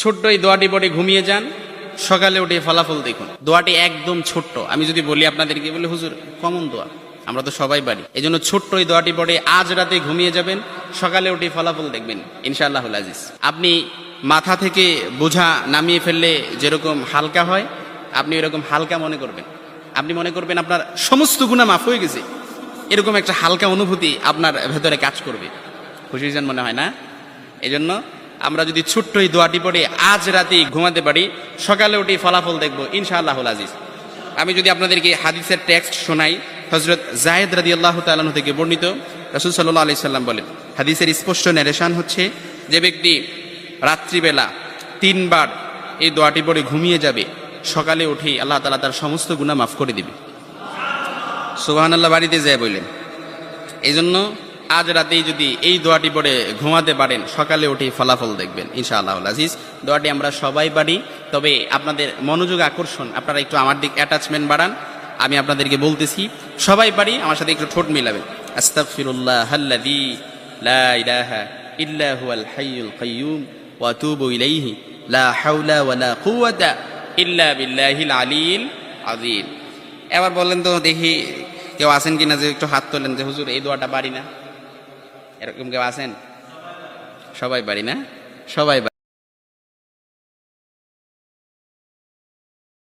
ছোট্ট এই দোয়াটি পড়ে ঘুমিয়ে যান, সকালে উঠে ফলাফল দেখুন। দোয়াটি একদম ছোট্ট, আমি যদি বলি আপনাদেরকে, বলে হুজুর কমন দোয়া, আমরা তো সবাই পারি। এই জন্য ছোট্ট এই দোয়াটি পড়ে আজ রাতে ঘুমিয়ে যাবেন, সকালে উঠে ফলাফল দেখবেন ইনশাআল্লাহুল আজিজ। আপনি মাথা থেকে বোঝা নামিয়ে ফেললে যেরকম হালকা হয়, আপনি এরকম হালকা মনে করবেন। আপনি মনে করবেন আপনার সমস্ত গুনাহ মাফ হয়ে গেছে, এরকম একটা হালকা অনুভূতি আপনার ভেতরে কাজ করবে। খুশি হয়েছেন মনে হয় না? এজন্য আমরা যদি ছোট্ট এই দোয়াটি পড়ে আজ রাতে ঘুমাতে পারি, সকালে উঠে ফলাফল দেখবো ইনশাআল্লাহুল আজিজ। আমি যদি আপনাদেরকে হাদিসের টেক্সট শোনাই, হযরত যায়েদ রাদিয়াল্লাহু তাআলা আনহু থেকে বর্ণিত, রাসূল সাল্লাল্লাহু আলাইহি সাল্লাম বলেন, হাদিসের স্পষ্ট ন্যারেশন হচ্ছে, যে ব্যক্তি রাত্রিবেলা 3 বার এই দোয়াটি পড়ে ঘুমিয়ে যাবে, সকালে উঠে আল্লাহ তাআলা তার সমস্ত গুনাহ মাফ করে দিবে। সুবহানাল্লাহ বাড়িতে যায় বললেন। এই জন্য আজ রাতেই যদি এই দোয়াটি পড়ে ঘুমাতে পারেন, সকালে উঠে ফলাফল দেখবেন ইনশাআল্লাহুল আজিজ। দোয়াটি আমরা সবাই পারি, তবে আপনাদের মনোযোগ আকর্ষণ, আপনারা একটু আমার দিক অ্যাটাচমেন্ট বাড়ান। আমি আপনাদেরকে বলতেছি, সবাই পারি, আমার সাথে একটু ঠোঁট মিলাবেন। আস্তাগফিরুল্লাহাল্লাযী লা ইলাহা ইল্লা হুয়াল হাইয়ুল কাইয়্যুম ওয়া আতুবু ইলাইহি লা হাওলা ওয়ালা কুওয়াতা ইল্লা বিল্লাহিল আলিয়্যিল আযীম। এবার বলেন তো দেখি, কেউ আছেন কিনা যে একটু হাত তোলেন যে হুজুর এই দোয়াটা পারি না? এরকম কেউ আছেন? সবাই পারি না? সবাই